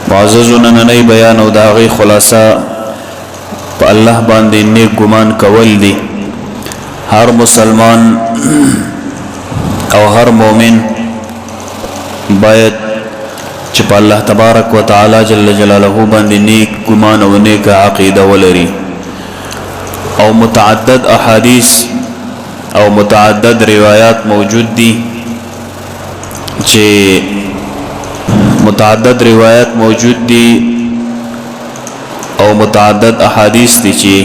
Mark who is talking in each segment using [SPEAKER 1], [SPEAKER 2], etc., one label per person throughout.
[SPEAKER 1] معزز نننی بیان او داغی خلاصہ پا اللہ باندې نیک گمان کول دی. هر مسلمان او هر مومن باید چې په الله تبارک و تعالی جل جلاله باندې نیک گمان او نیک عقیده ولري. او متعدد احادیث او متعدد روایات موجود دي چې متعدد روایات موجود دي او متعدد احادیث دي چې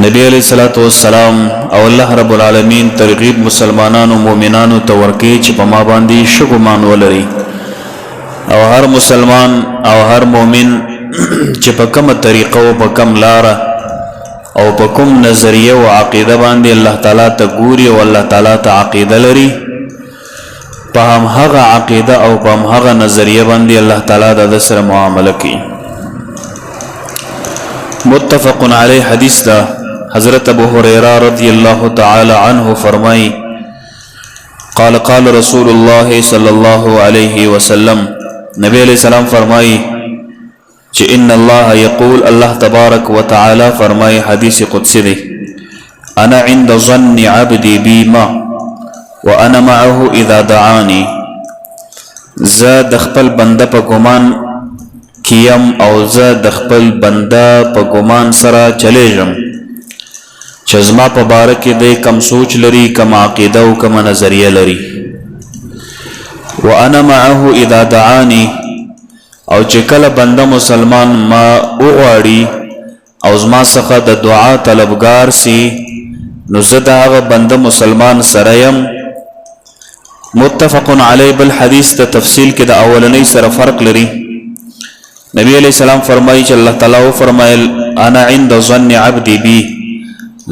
[SPEAKER 1] نبی علیہ الصلوۃ والسلام او الله رب العالمین ترغیب مسلمانانو مومنانو ته ورکړي چې په ما باندې شګمان ولري. او هر مسلمان او هر مومن چې په کومه طریقه او په کوم لار او په کوم نظریه او عقیده باندې الله تعالی ته ګوري او الله تعالی ته عقیده لري، په هم هغه عقیده او په هم هغه نظریه باندې الله تعالی د سره معامله کوي. متفق علیه حدیث دا حضرت ابو هريره رضی الله تعالی عنه فرمای قال قال رسول الله صلی الله علیه وسلم، نبی علیہ السلام فرمای چې ان الله یقول، الله تبارک و تعالی فرمای حدیث قدسی دی، انا عند ظن عبدی بی ما وانا معه اذا دعانی، زه د خپل بنده په ګمان کیم او زه د خپل بنده په ګمان سره چلیږم چې زما په باره کې دی کم سوچ لري، کم عقیده او کم نظریه لري. وانا معه اذا دعانی، او چې کله بنده مسلمان ما وغواړي او زما څخه د دعا طلبګار سي نو زه د هغه بنده مسلمان سره یم. متفق علی. بل حدیث ته تفصیل کې د اولنۍ سره فرق لري. نبی علیہ السلام فرمایي چې الله تعالی فرمایل انا عند ظن عبدی بی،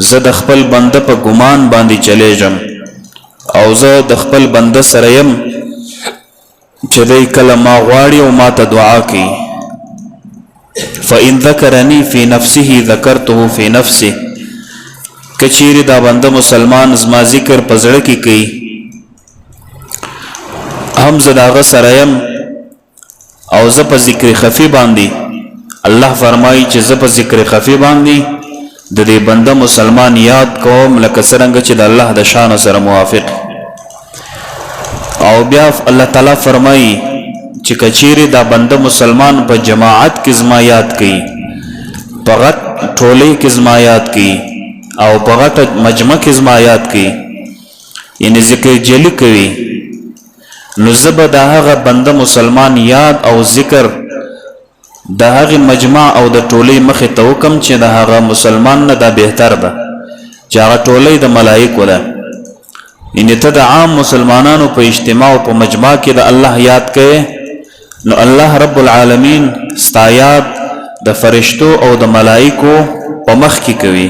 [SPEAKER 1] زه د خپل بنده په ګمان باندې چلیږم او زه د خپل بنده سره یم چې دی کله ما غواړي او ما ته دعا کوي. فإن ذکرنی فی نفسه ذکرته فی نفسه، کچیری دا بنده مسلمان زما ذکر په زړه کې کوي هم زه د هغه سره یم او زه په ذکر خفي باندې، الله فرمایي چې زه په ذکر خفي باندې د دې بنده مسلمان یاد کوم لکه څرنګه چې د الله د شان سره موافق. او بیا الله تعالی فرمایي چې کچیری دا بنده مسلمان په جماعت کې زما یاد کوي، په غټ ټولۍ کې زما یاد کوي او په غټ مجمع کې زما یاد کوي، یعنی ذکر جلی کوي، نو زه به د هغه بنده مسلمان یاد او ذکر د هغې مجمع او د ټولۍ مخې ته وکم چې د هغه مسلمان نه دا بهتر ده چې هغه ټولۍ د ملایکو ده. یعنې ته د عام مسلمانانو په اجتماع او په مجمع کې د الله یاد کوې نو الله رب العالمین ستا یاد د فرشتو او د ملایکو په مخ کې کوي.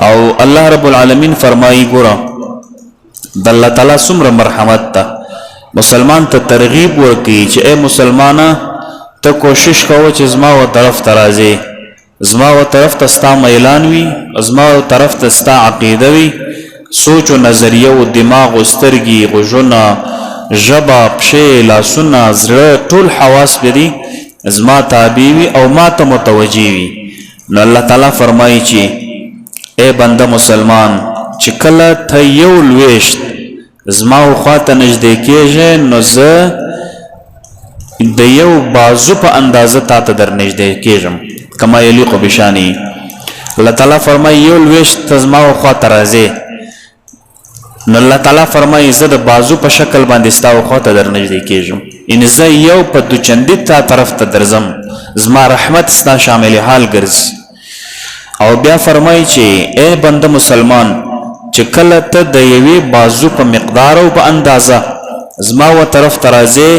[SPEAKER 1] او الله رب العالمین فرمایي ګوره د الله تعالی څومره مرحمت ته مسلمان ته ترغیب ورکوي چې ای مسلمانه ته کوشش کوه چې زما و طرف ته راځې، زما و طرف ته ستا میلان وي، زما و طرف ته ستا عقیده وي، سوچ و نظریه و دماغ و سترګې غوږونه ژبه پښې لاسونه زړه ټول حواس بدي زما تابع وي او ما ته متوجه وي. نو الله تعالی فرمایي چې ای بنده مسلمان چې کله ته یو لویشت زما و خواته نږدې کېږې نو زه د یو بازو په اندازه تا ته در نږدې کېږم کما یلیق بشانی. الله تعالی فرمایي یو لویشت ته زما و خواته راځې نو الله تعالی فرمایي زه د بازو په شکل باندې ستا و خواته در نږدې کېږم، یعنې زه یو په دوچندي تا طرف ته درځم، زما رحمت ستا شامل حال ګرځي. او بیا فرمایي چې ای بنده مسلمان چې کله ته د یوې بازو په مقدار او په اندازه زما و طرف ته راځې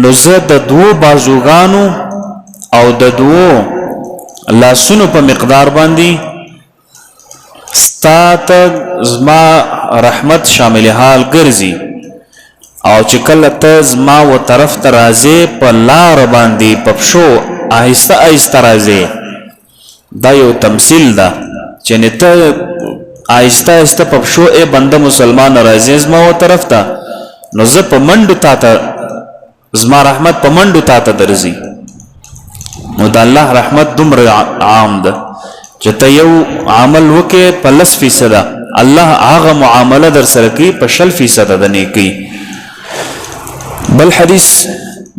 [SPEAKER 1] نو زه د دوو بازوګانو او د دوو لاسونو په مقدار باندې ستا ته زما رحمت شامل حال ګرځي. او چې کله ته زما و طرف ته راځې په لار باندې په پښو آهسته آهسته راځې، دا یو تمثیل ده چې ته آهسته آهسته په پښو ای بنده مسلمان راځي زما و طرف ته نو زه په منډو تا ته زما رحمت په منډو تا ته درځي. نو د الله رحمت دومره عام ده چې ته یو عمل وکې په 10% الله هغه معامله در سره کوي په 100% د نیکۍ. بل حدیث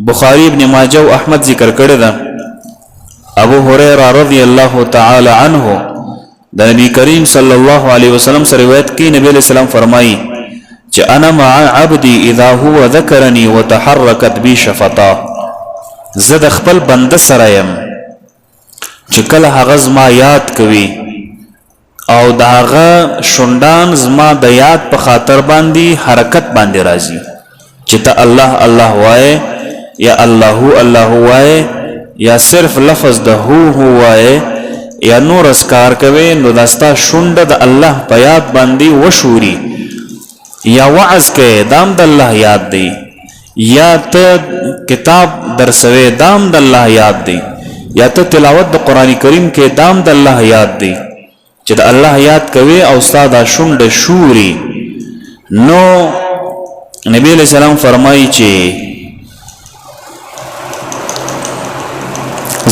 [SPEAKER 1] بخاری ابن ماجه او احمد ذکر کړی ده. ابو هريره رضی الله تعالی عنه د نبی کریم صلی الله علیه وسلم سره روایت کی نبی علیہ السلام فرمایي چې انا مع عبدي اذا هو ذكرني وتحركت بي شفتاه. زه د خپل بنده سره يم چې کله هغه زما یاد کوي او د هغه شونډان زما د یاد په خاطر باندې حرکت باندې راځي چې ته الله الله وای یا الله الله وای یا صرف لفظ د هو وای یا نور اسکار کوي نو داستا شونډه د الله په یاد باندې وشوري یا وعظ کوي دام د الله یاد دی یا ته کتاب درسوي دام د الله یاد دی یا ته تلاوت د قران کریم کې دام د الله یاد دی چې د الله یاد کوي او استاد شونډه شوري. نو نبی علیہ السلام فرمایي چې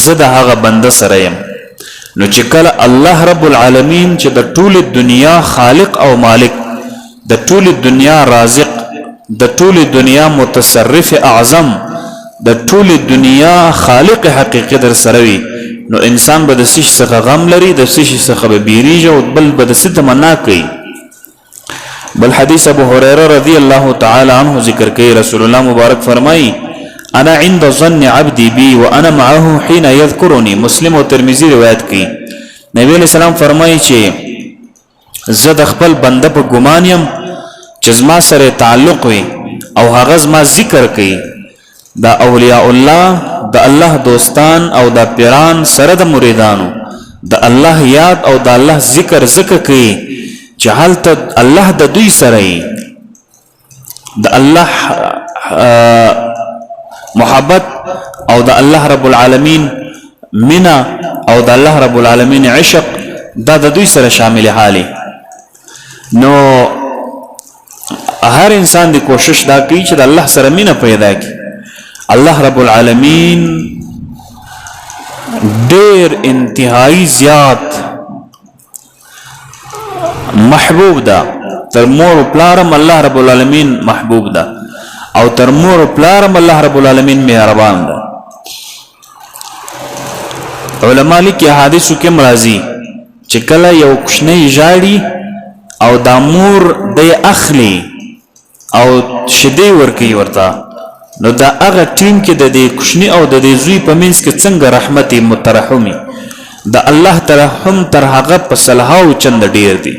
[SPEAKER 1] زه د هغه بنده سره یم نو چې کله الله رب العالمین چې د ټول دنیا خالق او مالک د ټول دنیا رازق د ټول دنیا متصرف اعظم د ټول دنیا خالق حقیقي در سره وي نو انسان به د سش څخه غم لري د سش څخه به بیریږي او بل به د ست منا کوي. بل حدیث ابو هريره رضی الله تعالی عنه ذکر کوي رسول الله مبارک فرمایي انا عند ظن عبدي بي وانا معه حين يذكرني. مسلم او ترمذی روایت کوي نبی علیہ السلام فرمایي چې زه د خپل بنده په ګمان یم چې زما سره تعلق وي او هغه زما ذکر کوي. دا اولیاء الله د الله دوستان او د پیران سره د مریدانو د الله یاد او د الله ذکر کوي چې حالت الله د دوی سره د الله محبت او د الله رب العالمین منا او د الله رب العالمین عشق دا د دوی سره شامل حالي. نو هر انسان دی کوشش دا کوي چې د الله سره مینه پیدا کړي. الله رب العالمین ډیر انتهایی زیات محبوب ده. تر مور و پلارم الله رب العالمین محبوب ده او تر مور و پلارم الله رب العالمین مهربان ده. علماء لیکي احادیثو کې مرضی چې کله یو کوچنی ژاړي او دا مور د اخلي او شیدې ورکوي ورته نو دا هغه ټیم کې د دې کوچنی او د دې زوی په منځ کې څنګه رحمت مترحمي د الله ترحم تر هغه په صلحاو چند ډیر دي.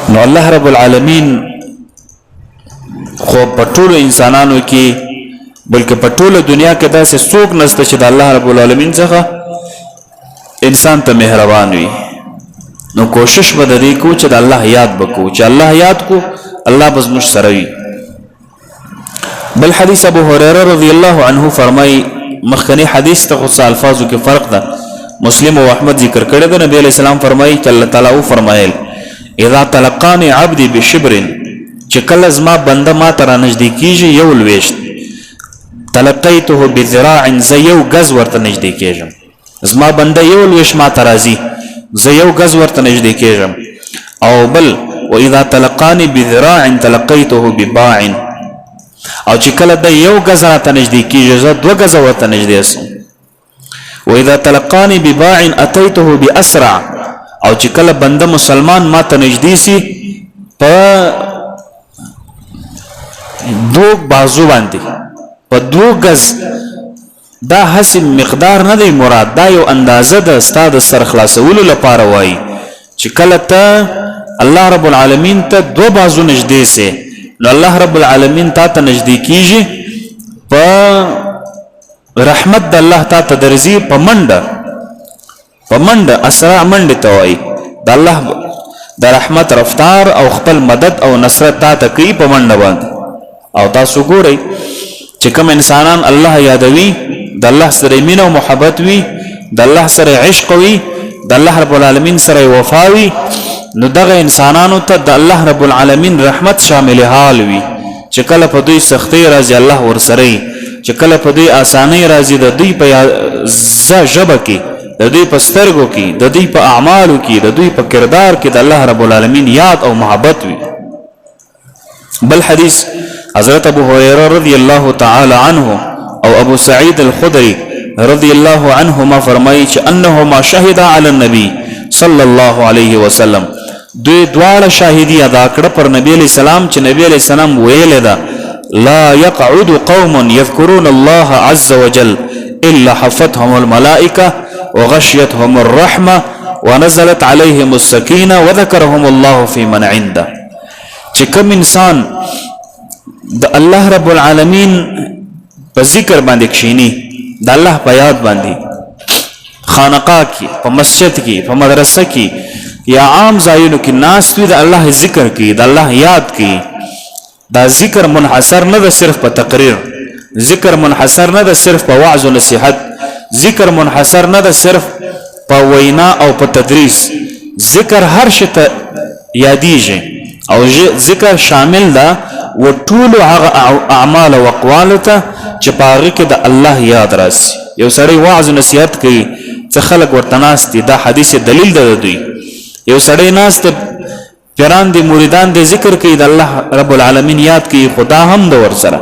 [SPEAKER 1] نو الله رب العالمین خو په ټول انسانانو کې بلکې په ټول دنیا کې داسې څوک نشته چې د الله رب العالمین څخه انسان ته مهربان وي. نو کوشش به د دې کو چې د الله یاد وکړو چې الله یاد کو الله بس مش سره وي. بل حدیث ابو هريره رضی الله عنه فرمای مخکنی حدیث ته خو الفاظو کې فرق ده. مسلم او احمد ذکر کړی ده نبی علیہ السلام فرمای چې الله تعالی او فرمایل اذا تلقاني عبدي بشبر چې کله زما بنده ما ته نږدې کیږي یو لويشت تلقيته بذراع زيو غز ورته نږدې کیږم. زما بنده یو لويش ما ته راځي زيو غز ورته نږدې کیږم. او بل واذا تلقاني بذراع تلقيته بباع او چې کله د یو غز راته نږدې کیږي زه دوه غز ورته نږدې اسم. واذا تلقاني بباع اتيته باسرع او چې کله بنده مسلمان ما ته نږدې سي په دو بازو باندې په دو غز دا حسب مقدار نه دی مراد دا یو اندازه د استاد سر خلاصولو لپاره وای چې کله ته الله رب العالمین ته دو بازو نږدې سي نو الله رب العالمین تا ته نږدې کیږي په رحمت د الله تا ته درځي په منډه اسرع منډه ته وای د الله د رحمت رفتار او خپل مدد او نصرت تا ته کوي په منډه باندې. او تاسو ګورئ چې کوم انسانان الله یادوي د الله سره مینه او محبت وي د الله سره عشق وي د الله رب العالمین سره وفاوي نو دغه انسانانو ته د الله رب العالمین رحمت شامل حال وي چې کله په دوی سختي راځي الله ورسره چې کله په دوی اساني راځي د دوی په ژبه کې د دوی په سترګو کې د دوی په اعمالو کې د دوی په کردار کې د الله رب العالمین یاد او محبت وي بل حدیث حضرت ابو هريره رضی الله تعالی عنه او ابو سعید الخدری رضی الله عنهما فرمایي چې انهما شهد علی النبي صلی الله علیه وسلم دوی دواړه شاهدی ادا کړ پر نبی علیہ السلام چې نبی علیہ السلام ویل دا لا يقعد قوم يذكرون الله عز وجل الا حفتهم الملائکه وغشيتهم الرحمه ونزلت عليهم السكينه وذكرهم الله في من عنده چې کوم انسان د الله رب العالمین په ذکر باندې کښینی د الله په یاد باندې خانقاه کې په مسجد کې په مدرسه کې یا عام ځایونو کې ناس وي د الله ذکر کې د الله یاد کې دا ذکر منحصر نه ده صرف په تقریر ذکر منحصر نه ده صرف په وعظ او نصیحت ذکر منحصر نه ده صرف په وینا او په تدریس ذکر هر شي ته یادیږي او ذکر شامل ده و ټول هغه اعمال او اقوال ته چې پاره کې د الله یاد راسي یو سړی وعظ او نصیحت کوي چې خلک ورته ناس دي دا حدیث دلیل ده دوی یو سړی ناس ته پیران دي مریدان دي ذکر کوي د الله رب العالمین یاد کوي خدا هم د ور سره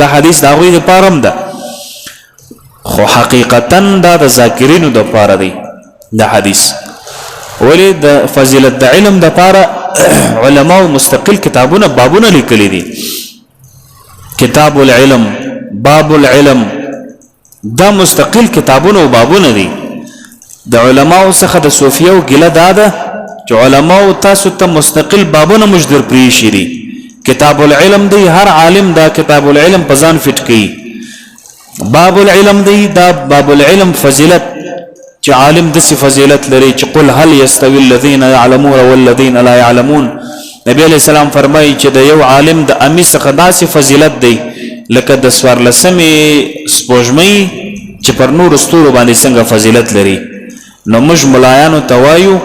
[SPEAKER 1] دا حدیث دا غوي د پارم ده خو حقیقتا دا د ذاکرینو د پاره دی دا حدیث ولی د فضیلت د علم د پاره علماء مستقل کتابونه بابونه لیکلي دي کتاب العلم باب العلم دا مستقل کتابونه او بابونه دي د علماء څخه د صوفیو ګله داده چې علماء تاسو ته مستقل بابونه مجدر پری شری کتاب العلم دی هر عالم دا کتاب العلم په ځان فټ کوي باب العلم دی دا باب العلم فضیلت چې عالم د فضیلت لري چې قل هل يستوي الذين يعلمون والذين لا يعلمون نبی علیہ السلام فرمایي چې د یو عالم د امی څخه داسې فضیلت دی لکه د سوارلسمې سپوږمۍ چې پر نور ستورو باندې څنګه فضیلت لري نو موږ ملایانو توایو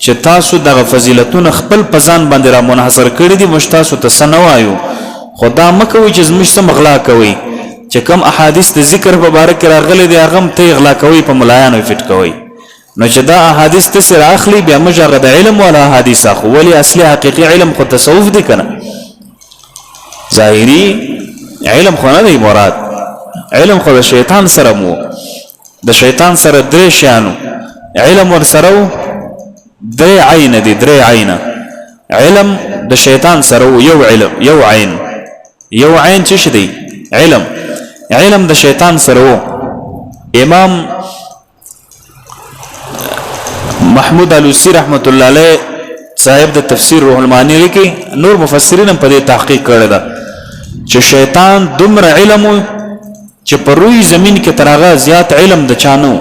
[SPEAKER 1] چې تاسو دغه فضیلتونه خپل پزان باندې را منحصر کړی دي موږ تاسو ته سنوایو خدا مکوي چې موږ سم اغلا کوي چې کوم احادیث د ذکر په باره کې راغلي دي هغه ته اغلا کوي په ملایانو فټ کوي نو چې دا احادیث ته سره اخلي بیا موږ هغه د علم ولا احادیث اخو ولی اصلي حقيقي علم خو تصوف دي کنه ظاهري علم خو نه دی مراد علم خو د شیطان سره مو د شیطان سره درې شانو علم ور سره درې عین دي درې عین علم د شیطان سره یو علم یو عین څه شي دی علم د شیطان سره امام محمود علوسی رحمت الله علیه صاحب د تفسیر روح المانی لیکي نور مفسرین په دې تحقیق کړی دا چې شیطان دومره علم چې په روی زمين کې ترغه زیات علم د چانو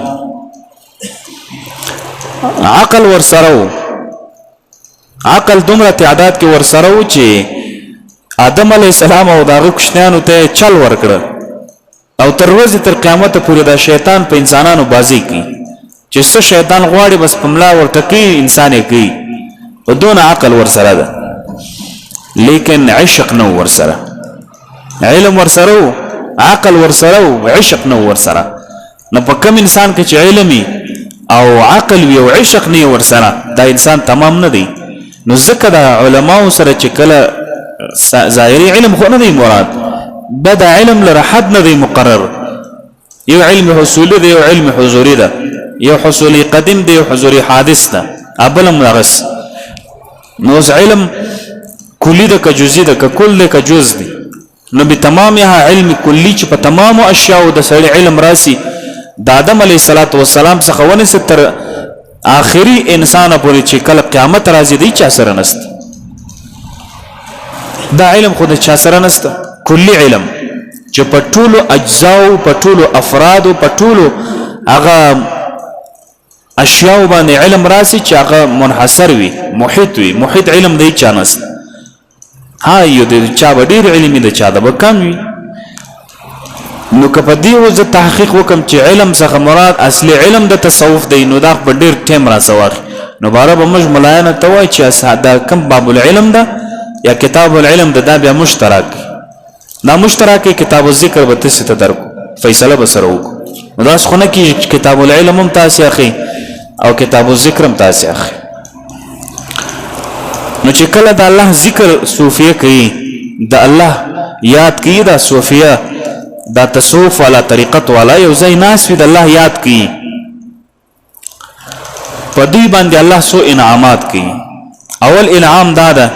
[SPEAKER 1] عقل ورسره عقل دومره تعداد کې ورسره چې آدم علی السلام او داغه کشنانو ته چل ورکړ او تر ورځې تر قیامت پورې دا شیطان په انسانانو بازی کوي چې څه شیطان غواړي بس پملا ورته کوي انسان یې کوي په دون عقل ورسره ده لیکن عشق نو ورسره علم ورسره عقل ورسره عشق نو ورسره نو په کوم انسان کې چې علمي او عقل وي او عشق نه ورسره دا انسان تمام نه دی نو ځکه دا علماء سره چې کله ظاهري علم خو نه دی مراد بدا علم لره حد نه دی مقرر یو علم حصولي دی یو علم حضوري ده یو حصولي قدیم دی یو حضوري حادث ده ابل مرغس نو علم کلی ده که جزئی ده که کل ده که جز دی نو به تمامها علم کلی چې په تمام اشیاء د سړي علم راسي د آدم علیه السلام څخه ونس تر آخري انسان پورې چې کله قیامت راځي دی چا سره نست دا علم خود چا سره نست کلی علم چې په ټولو اجزاو په ټولو افرادو په ټولو هغه اشیاء باندې علم راسي چې هغه منحصر وي محیط علم دی چا نست ها یو د چا ډیر علمي د چا د کم وي نو که په دې وځ تحقیق وکم چې علم څخه مراد اصلي علم د تصوف دی نو دا په ډیر ټیم را سواخ نو باره به موږ ملایانه ته وایي چې دا کم باب العلم ده یا کتاب العلم ده دا بیا مشترک دا مشترک کتاب الذکر به تاسو ته درکو فیصله به سره وکړو نو داس خو نه کېږي چې کتاب العلم هم تاسې اخلي او کتاب الذکر هم تاسې اخلي نو چې کله د الله ذکر صوفیه کوي د الله یاد کوي دا صوفیه دا تصوف والا طریقت والا یو ځای ناس وي د الله یاد کوي په دوی باندې الله سو انعامات کوي اول انعام دا ده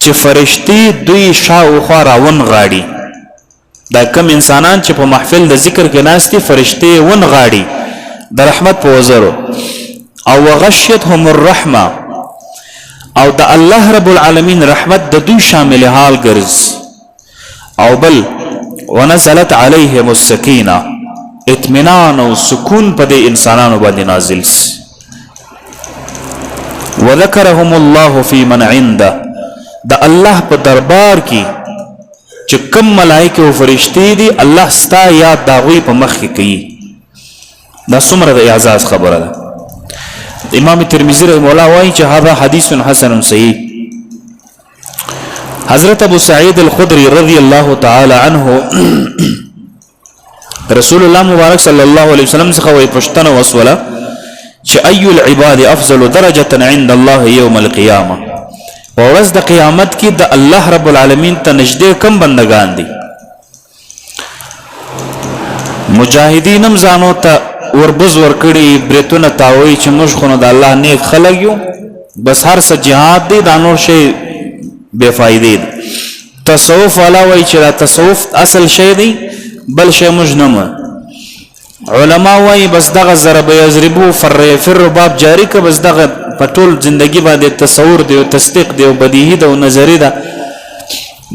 [SPEAKER 1] چې فرشتي دوی شاوخوا راون غاړي دا کم انسانان چې په محفل د ذکر کې ناس دي فرشتي ون غاړي د رحمت په وزرو او وغشيتهم الرحمه او د الله رب العالمین رحمت د دوی شامل حال ګرځ او بل ونزلت عليهم السكينه اطمینان او سکون په دې انسانانو باندې نازل وذكرهم الله في من عنده د الله په دربار کې چې کوم ملائکه او فرشتي دي الله ستا یاد دا غوي په مخ کې کوي دا څومره د اعزاز خبره ده امام ترمذی رحمه الله وايي چې هذا حديث حسن صحيح حضرت ابو سعید الخدری رضی الله تعالی عنه رسول الله مبارک صلی الله علیه وسلم څخه وایي پښتنه وسوله چې اي العباد افضل درجه عند الله يوم القيامه ورځ د قیامت کې د الله رب العالمین ته نږدې کم بندگان دي مجاهدین هم ځانو ته وربز ورکړي بریتونه تاوي چې موږ خو د الله نیک خلک یو بس هر څه جهاد دی دا نور شی بے فائدې تصوف والا وایي چې دا تصوف اصل شی دی بل شی موږ نه علما وایي بس دغه ضرب یضربو فر باب جاری که بس دغه په ټول زندگی باندې تصور دی او تصدیق دی او بدیهی دی او نظری ده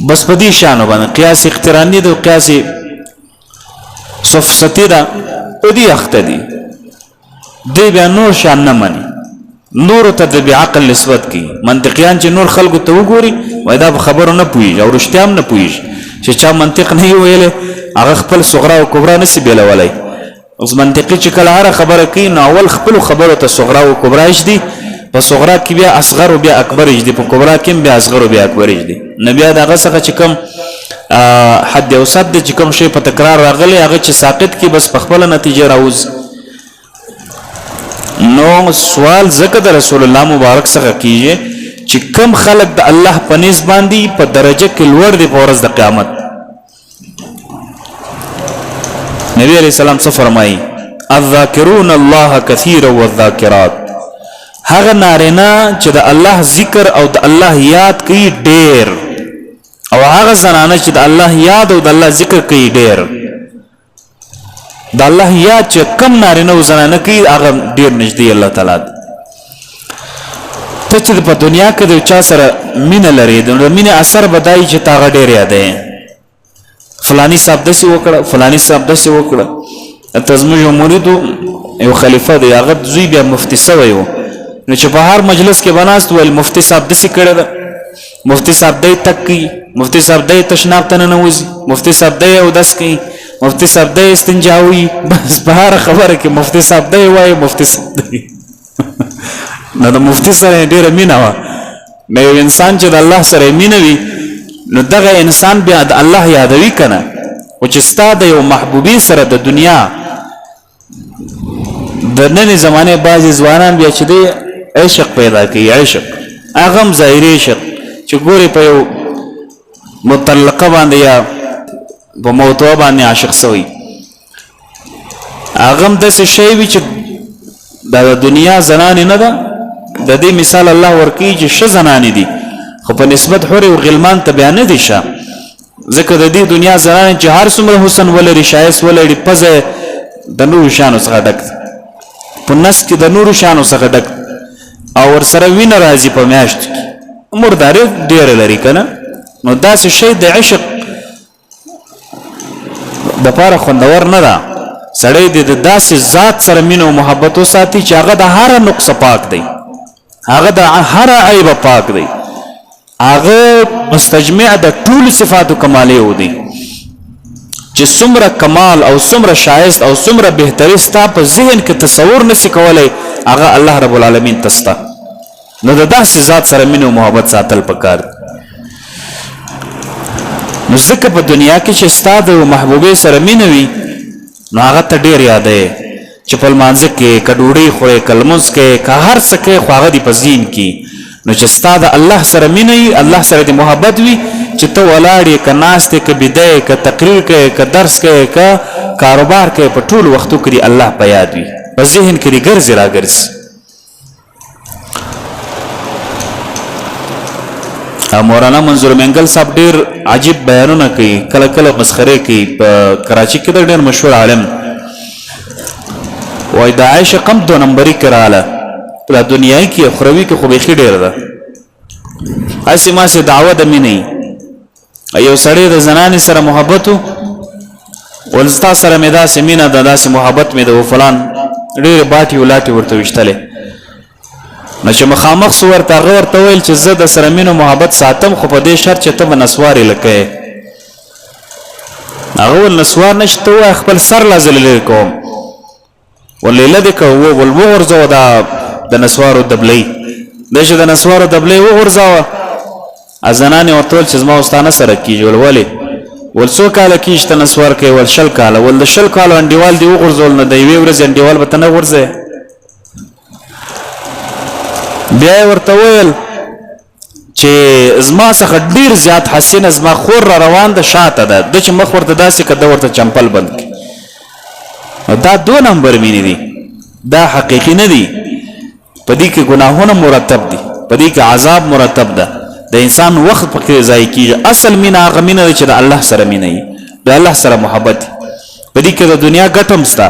[SPEAKER 1] بس په دې شانو باندې قیاس اقترانی دی او قیاس صفصتی ده په دې اخته دي دی بیا نور شان نه مني نور ته د بعقل نسبت کی منطقيان چې نور خلکو ته وګوري وای دا خبرو نه پوي او رښتیا هم نه پوي چې چا منطق نه ویل هغه خپل صغرا او کبرا نسی بیلولای اوس منطقي چې کله هر خبره کوي نو اول خپل خبره ته صغرا او کبرا دي په صغرا کې بیا اصغر او بیا اکبر دي په کبرا کې بیا اصغر او بیا اکبر دي نبي دا غسه چې کوم حد اوسط دي چې کوم شی په تکرار راغلي هغه چې ساقط کی بس په خپل نتیجه راوز نو سوال زکه د رسول الله مبارک څخه کیږي چې کم خلق د الله په نس باندې په درجه کې لوړ دي په ورځ د قیامت نبی علیہ السلام څه فرمایي الذاکرون الله كثيرا والذاکرات هغه نارینه چې د الله ذکر او د الله یاد کوي ډېر او هغه زنانه چې د الله یاد او د الله ذکر کوي ډېر د الله یاد چې کم نارینه او زنانه کوي هغه ډېر نږدې الله تعالی ته چې په دنیا کې د چا سره مینه لري د مینه اثر بدایي چې تاغه ډېر یادې فلانی صاحب دسی وکړه فلانی صاحب دسی وکړه تزمج مرید یو خلیفہ دی هغه زوی بیا مفتی سوی و نو چې په هر مجلس کې بناست ول مفتی صاحب دسی کړه مفتی صاحب دی تک مفتی صاحب دی تشناب ته نه وځي مفتی صاحب دی او داس کوي مفتی صاحب دی استنجاوي بس په هر خبره کې مفتی صاحب دی وای مفتی صاحب دی نو د مفتی سره ډیره مینه و نو یو انسان چې د الله سره مینه وي نو دغه انسان بیا د الله یادوي کنه او چې ستاد یو محبوبي سره د دنیا د نن زمانه بعضی ځوانان بیا چې دی عشق پیدا کوي عشق اغم ظاهري عشق چې ګوري په یو مطلقه باندې یا په موضوع باندې عاشق سوی اغم د څه شی وی چې د دنیا زنان نه ده د دې مثال الله ورکی چې ش زنان دي خو په نسبت حور او غلمان ته بیان دي شه ځکه د دې دنیا زنان چې هر څومره حسن ولري شایست ولري پزه د نور شانو څخه ډک په نس کې د نور شانو څخه ډک او ور سره وینه راځي په میاشت کې مرداري ډیر لري کنه نو داسې شی د عشق د پاره خوندور نه ده سړی د داسې ذات سره مینه او محبت وساتي چې هغه د هر نقص پاک دی هغه د هر عیب پاک دی هغه مستجمع د ټول صفات کماله ودی چې څومره کمال او څومره شایست او څومره بهتري ستا په ذهن کې تصور نشي کولی هغه الله رب العالمین تستا. نو د داسې ذات سره مینه او محبت ساتل پکار. نو ځکه په دنیا کې چې ستا د محبوبې سره مینه وي نو هغه ته ډېر یادوي چې په لمانځه کې که ډوډۍ خورې که لمونځ کې که هر څه کوې خو هغه دې په ذهن کې. نو چې ستا د الله سره مینه وي الله سره دې محبت وي چې ته ولاړ یې که ناست یې که بیده یې که تقریر کوې که درس کوې که کاروبار کوې په ټولو وختو کې دې الله په یاد وي په ذهن کې دې ګرځي را ګرځي. مولانا منظور منګل صاحب ډېر عجیب بیانونه کوي کله کله مسخرې کوي. په کراچي کې د ډېر مشهور عالم وایي د عایشه قم 2 نمبري کې راغله په دنیاي کې اخروي کې خو بیخي ډېر ده. هسې ماسې دعوه د مینې یو سړی د زنانې سره محبت و ول ستا سره مې داسې مینه ده داسې محبت مې ده و فلان ډېرې باټې ولاټې ورته ویشتلې. نو چې مخامخ سو ورته هغه ورته ویل چې زه د سره مینه محبت ساتم خو په دې شرط چې ته به نسوارې لکه یې. هغه ول نسوار نشته ته ووایه خپل سر لا زه لرې کوم ولیله دې که ول وغورځوه د نسوارو دبلۍ دی چې د نسوارو دبلۍ وغورځوه زنانې ورته ویل چې زما استانه سره کېږي ول ولې ول څو کاله کېږي چې ته نسوار کوې ول 10 کاله ول د 10 کالو انډیوال دې وغورځول نو د یوې ورځې انډیوال به ته نه غورځوې. بیا یې ورته ویل چې زما څخه ډېر زیات حسینه زما خور را روان ده شاته ده ده چې مخ ورته داسې که ده ورته چمپل بند کړي. نو دا 2 نمبر مینې دي دا حقیقي نه دي. په دې کې ګناهونه مرتب دي په دې کې عذاب مرتب ده د انسان وخت پکې ضایع کېږي. اصل مینه هغه مینه ده چې د الله سره مینه وي د الله سره محبت وي. په دې کې د دنیا ګټه هم شته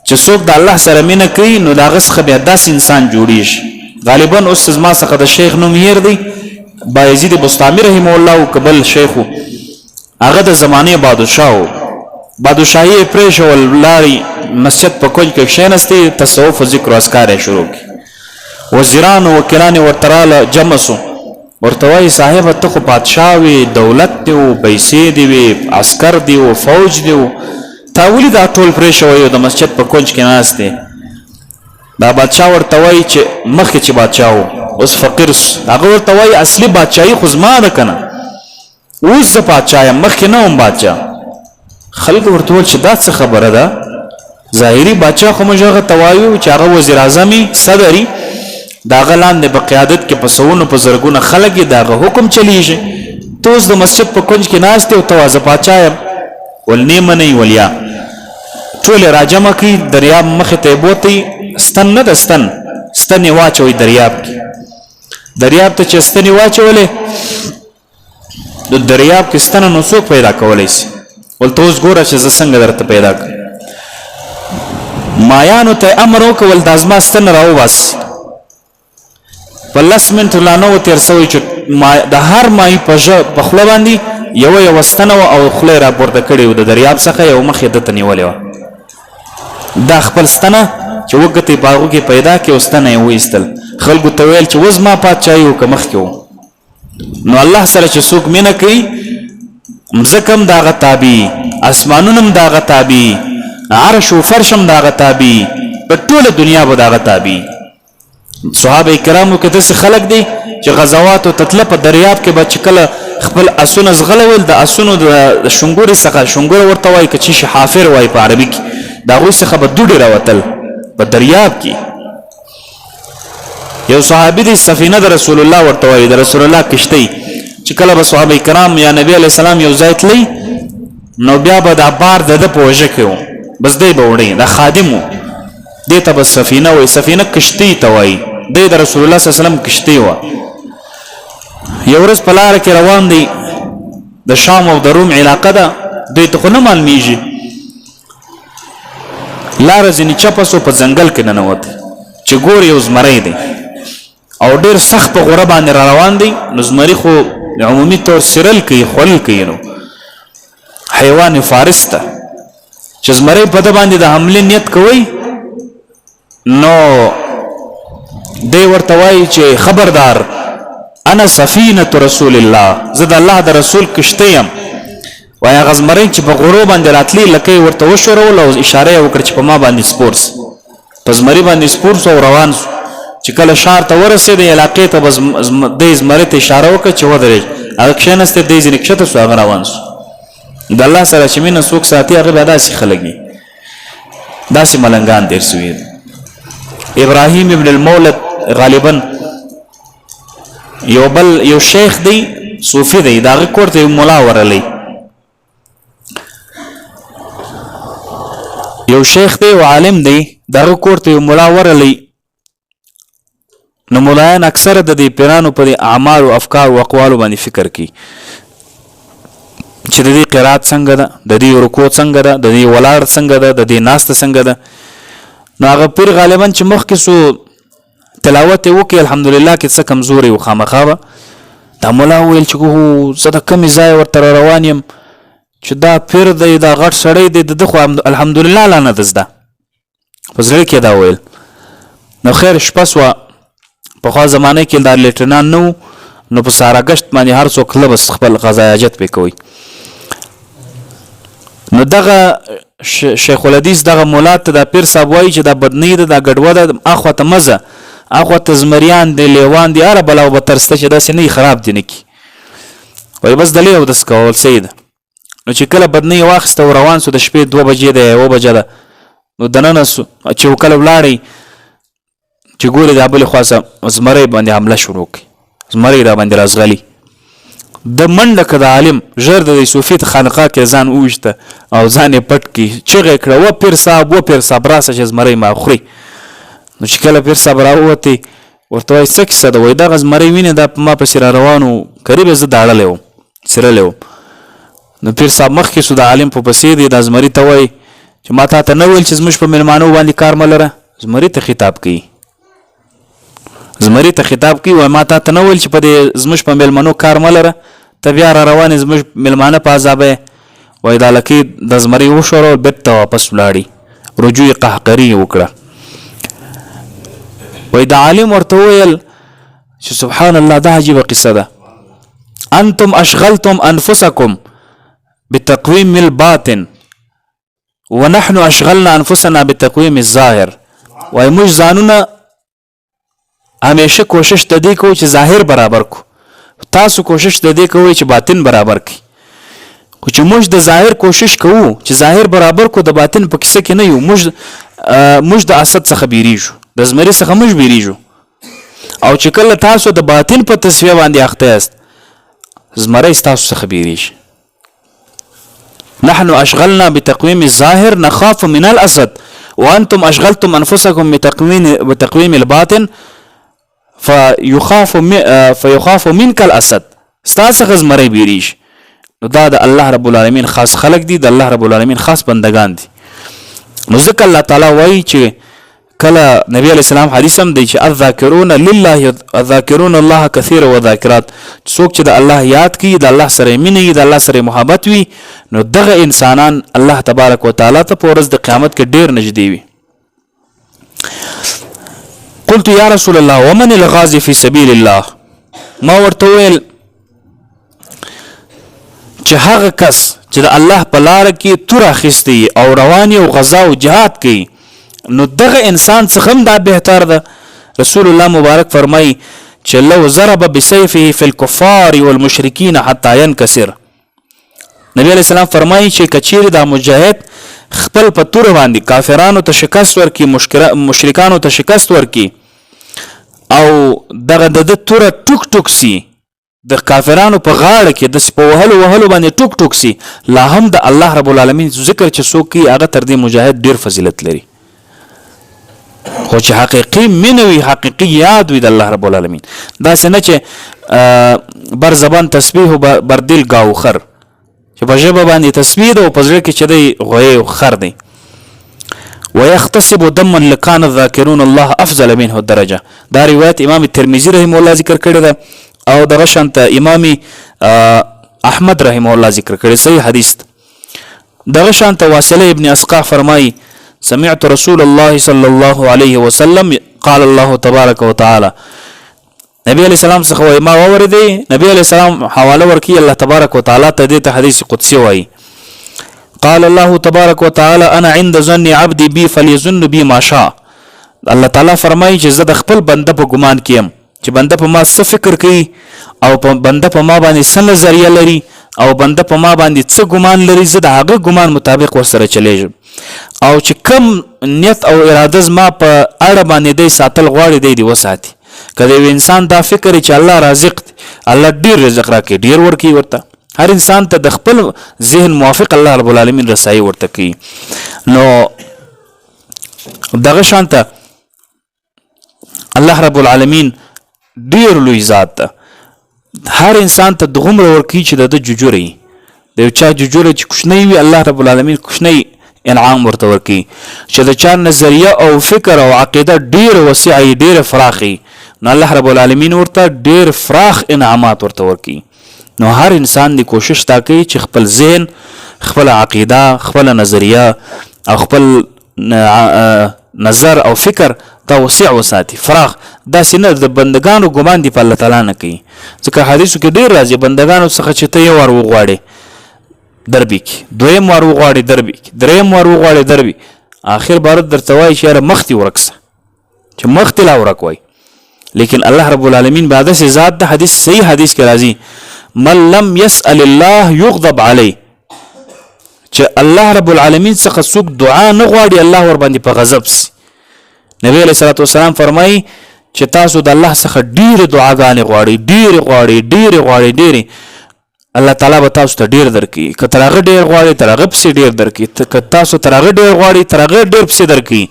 [SPEAKER 1] چې څوک د الله سره مینه کوي نو د هغه څخه بیا داسې انسان جوړېږي. غالبا اوس زما څخه د شیخ نوم هیر دی بایزید بستامي رحمه الله او قبل شیخ هغه د زمانې بادشاه و بادشاهي یې پرېښول لاړې مسجد په کونج کې کښېنستې تصوف و ذکر و اذکار یې شروع کړي. وزیران و وکیلان یې ورته راله جمع سو ورته وایي صاحبه ته خو بادشاه وې دولت دی و پیسې دې وې عسکر دی و فوج دی و تا ولې دا ټول پرېښوی د مسجد په کونج کې ناست دی. دا بادشاه ورته وایي چې مخکې چې بادشاه و اوس فقیر هغه ورته وایي اصلي بادشاهي خو زما ده که نه اوس زه بادشاه یم مخکې نه وم بادشاه. خلکو ورته وویل چې دا څه خبره ده ظاهري بادشاه خو موږ هغه ته وایو چې هغه وزیر اعظمي صدري د هغه لاندې په قیادت کې په سوونو په زرګونه خلک یې د هغه حکم چلیږي. ته اوس د مسجد په کونج کې ناست یې او ته وایه زه بادشاه یم ول نه منئ ول یا ټول یې راجمع کړي دریاب مخې ته یې بوتئ ستن نه ده ستن یې واچوئ دریاب کې. دریاب ته چې ستن یې واچولې د دریاب کې ستنه نو څوک پیدا کولی شي ول ته اوس ګوره چې زه څنګه درته پیدا کړم. مایانو ته امر وکړه ول دا زما ستن راوباسي په 10 منټو لا نه و تېر سوی چې د هر ماهي په خوله باندې یوه ستنه وه او خوله یې راپورته کړې و د دریاب څخه یو مخ یې دته نیولې وه. دا خپل ستنه چې وګتې په هغو کې پیدا کړې او ستنه یې وایستل. خلکو ته ویل چې اوس زما پادشاهي و که مخکې و. نو الله سره چې څوک مینه کوي مځکه هم د هغه تابع اسمانونه هم د هغه تابع عرش و فرش هم د هغه تابع په ټوله دنیا به د هغه تابع. صحابه کرامو کې داسې خلک دی چې غزواتو تتله په دریاب کې به چې کله خپل اسونه ځغلول د اسونو د شنګورې څخه شنګوره ورته وایي که چې حافر وایي په عربي کې د هغوی څخه به دوړې راوتل په دریاب کې. یو صحابي دی سفینه د رسول الله ورته وایي د رسول الله کشتۍ چې کله به صحابه کرام یا نبی علیه السلام یو ځای تللی نو بیا به دا بار د ده په وژه کې و بس دی به وړی دا خادم و دې ته به سفینه وایي سفینه کشتۍ ته وایي دی د رسول الله صلی الله علیه وسلم کشتۍ وه. یو ورځ په لاره کې روان دی د شام او د روم علاقه ده دوی ته خو نه معلومیږي لاره ځینې چپه سو په ځنګل کې ننوت چې ګور یو زمری دی او ډېر سخت په غوره باندې را روان دی. نو زمري خو عمومي طور سرل کوي خوړل کوي نو حیوان فارس ته چې زمری په ده باندې د حملې نیت کوي نو دی ورته وایي چې خبردار انا سفینة رسول الله زه د الله د رسول کشتۍ یم وای هغه زمری چې په غرو باندې راتلی لکه ورته وشورول او اشاره وکړه چې په ما باندې سپورس په زمری باندې سپورس او روان شو چې کله شار ته ورسېد علاقې ته بس د زمری ته اشاره وکړه چې ودرېږ هغه کښېنسته دی ځینې کښته شو هغه روان شو د الله سره چې مینه څوک ساتي هغه به داسې خلک وي داسې ملنګان تېر سوي ابراهیم ابن المولد غالبا یو شیخ دی صوفي دی د هغه کور ته یو ملا ورلی یو شیخ دی او عالم دی د هغه کور ته یو ملا ورلی نو ملایان اکثره د دې پیرانو په اعمال او افکار او اقوالو باندې فکر کوي چې د دې قرات څنګه ده د دې رکوع څنګه ده د دې ولاړ څنګه ده د دې ناست څنګه ده نو هغه پیر غالبا چې مخکې سو تلاوت وکي الحمدلله کې څه کمزوري او خامخا به دا مولا ویل چې زه د کمې ځای ورته روان یم چې دا پیر دی دا غټ سړی دی د خو الحمدلله لا نه دزده په زړه کې دا ویل نو خیر شپه سوه پخوا زمانه کې دا لیټرنان نو په ساراګشت باندې هر څوک لبس خپل غذا حاجت پې کوي نو دغه شیخ الحدیث دغه مولا ته دا پیر صاحب وایي چې دا بدنۍ ده دا ګډوه ده اخوا ته مزه اخوا ته زمریان دی لیوان دی هره بلا او بتر شته چې داسې نه خراب دي نه کی وایي بس دلې اودس کول صحیح ده نو چې کله بدنۍ واخیسته او روان سو د شپې 2 بجې ده 1 بجه ده نو دننه سو چې کله ولاړی چې ګوري دا بل خاصه زمری باندې حمله شروع کړي زمری را باندې رازغلی د منډه کده عالم ژر د صوفیت خانقاه کې ځان اوښته او ځان پټ کی چغه کړه و پیر صاحب راسه چې زمری ما خوري نو چې کله پیر صاحب راوته ورته وایي څه کیسه ده وایي دغه زمری وینې دا ما پسې را روانو قریب زه داړلی وم څرلی وم نو پیر صاحب مخکې سو د عالم په پسې دی دا زمري ته وایي چې ما تا ته نه ویل چې زموږ په میلمانو باندې کار مه لره زمري ته خطاب کوي زمری ته خطاب کوي وای ما ته نه ویل چې په دې زموږ په میلمنو کار مه لره ته بیا را روانې زموږ میلمانه په عذابه وایي دا لکۍ د زمري وشورول بېرته واپس ولاړي رجوع قهقري وکړه وایي د عالم ورته وویل چې سبحان الله دا عجیبه قصه ده انتم اشغلتم انفسکم بتقویم الباطن ونحن اشغلنا انفسنا بتقویم الظاهر وایي موږ ځانونه همیشه کوشش د دې کوو چې ظاهر برابر کو تاسو کوشش د دې کوئ چې باطن برابر کړئ خو چې موږ د ظاهر کوشش کوو چې ظاهر برابر کو د باطن په کیسه کې نه یو موږ د اسد څخه بیریږو د زمري څخه موږ بیریږو او چې کله تاسو د باطن په تصفیه باندې اخته یاست زمری ستاسو څخه بیریږي نحن اشغلنا بتقویم الظاهر نخاف من الاسد وانتم اشغلتم انفسكم بتقویم الباطن فيخاف منك الاسد ستاسو غزمری بیریش نو دا د الله رب العالمین خاص خلق دي د الله رب العالمین خاص بندگان دي نو ځکه الله تعالی وایي چې کله نبی علیہ السلام حدیث هم دی چې الذاکرون لله الذاکرون الله کثیر و ذاکرات څوک چې د الله یاد کوي د الله سره مینه د الله سره محبت وي نو دغه انسانان الله تبارک وتعالى ته په ورځ د قیامت کې ډیر نږدې وي قلت یا رسول الله ومن الغازی فی سبیل الله ما ورته ویل چې هغه کس چې د الله په لار کې تور اخیستی او روان او غزا او جهاد کوي نو دغه انسان څخه هم دا بهتر ده رسول الله مبارک فرمای چې لو ضرب بسيفه في الكفار والمشركين حتى ينكسر نبی علیہ السلام فرمای چې کچیر دا مجاهد خپل په تور باندې کافرانو ته شکست ورکي مشرکانو ته شکست ورکي او دغه د تور ټوک ټوک سي د کافرانو په غاړه کې د سپو وهلو باندې ټوک ټوک سي لا هم د الله رب العالمین ذکر چې څوک کوي هغه تر دې مجاهد ډیر فضیلت لري خو چې حقیقي منوي حقیقي یاد وي د الله رب العالمین دا څنګه چې بر زبان تسبیح او بر دل گاو خر چې په ژبه باندې تسبیح او په ځړ کې چې دی غوي او خر دی ويختصب دما لكان الذاكرون الله افضل منه الدرجه دا روایت امام ترمذی رحمه الله ذکر کړی ده او دغه شانت امام احمد رحمه الله ذکر کړی صحیح حدیث دغه شانت واصله ابن اسقاع فرمای سمعت رسول الله صلى الله عليه وسلم قال الله تبارك وتعالى نبی علیہ السلام څخه وای ما واورېدی. نبی علیہ السلام حواله ورکي الله تبارک وتعالى ته، دې ته حدیث قدسی وای. قال الله تبارک وتعالى انا عند ظن عبدي بي فليظن بي ما شاء. الله تعالی فرمایي چې زه د خپل بنده په ګمان کیم چې بنده په ما څه فکر کوي او بنده په ما باندې څه نظریه لري او بنده په ما باندې څه ګمان لري، زه د هغه ګمان مطابق ورسره چلیږم. او چې کم نیت او اراده زما په اړه باندې دی ساتل غواړي دی وساتي. که یو انسان دا فکر چې الله رازق دی، الله ډیر رزق راکړي، ډیر ورکړي ورته، هر انسان ته د خپل ذهن موافق الله رب العالمین رسایي ورته کوي. نو دغه شانته الله رب العالمین ډیر لوی ذات ده. هر انسان ته دغومره ورکړي چې د جوجوري د یو چا جوجوره چې کوچنی وي، الله رب العالمین کوچنی انعام ورته ورکړي. چې د چا نظریه او فکر او عقیده ډیر وسیعه ډیر فراخي، نو الله رب العالمین ورته ډیر فراخ انعامات ورته ورکړي. نو هر انسان دی کوشش تا کوي چې خپل ذهن، خپل عقیده، خپل نظریه او خپل نظر او فکر دا وسیع وساتي، فراخ. داسې نه د بندگانو ګمان دی په الله تعالی نه کوي. ځکه حدیثو کې ډیر راځي بندگانو څخه چې ته یو ور وغواړې دربي کی، دویم ور وغواړې دربي کی، دریم ور وغواړې دربي، آخر بار درته وایي چې یاره مخ دې ورکسه، چې مخ دې لا ورک وای. لیکن الله رب العالمین بعد سے ذات د حدیث صحیح حدیث کې راځي من لم يسأل الله يغضب عليه، چې الله رب العالمین څخه څوک دعا نه غواړي الله ور باندې په غضب سي. نبی علیہ الصلوۃ والسلام فرمایي چې تاسو د الله څخه ډیر دعاګانې غواړئ، ډیر غواړئ، الله تعالی به تاسو ته ډیر درکړي. که تر هغه ډیر غواړئ تر هغه پسې ډیر درکړي، که تاسو تر هغه ډیر غواړئ تر هغه ډیر پسې درکړي،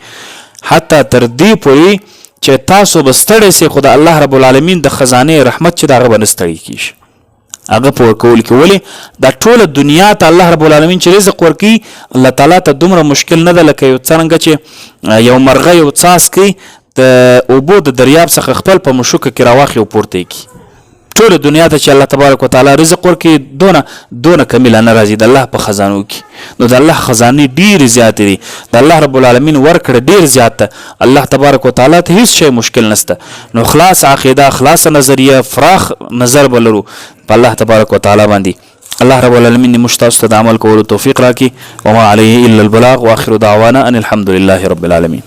[SPEAKER 1] حتی تر دې پورې چې تاسو به ستړی سئ خو د الله رب العالمین د خزانه رحمت چې د هغه به نه ستړی کیږي. هغه په ورکول کې ولې دا ټوله دنیا ته الله رب العالمین چې رزق ورکوي، الله تعالی ته دومره مشکل نه ده لکه یو څرنګه چې یو مرغه یو څاڅکی د اوبو د دریاب څخه خپل په مشوکه کې راواخلي او پورته کړي. ټوله دنیا ته چې الله تبارک وتعالی رزق ورکوي دونه کمیله نه راځي د الله په خزانو کې. نو د الله خزانې ډېرې زیاتې دي، د الله رب العالمین ورکړه ډېر زیات ده. الله تبارک وتعالی ته هیڅ شی مشکل نشته. نو خلاص عقیده، خلاص نظریه، فراخ نظر بلرو په الله تبارک وتعالی باندې. الله رب العالمین موږ تاسو ته د عمل کولو توفیق راکړي. وما علیه الا البلاغ واخر دعوانا ان الحمد لله رب العالمین.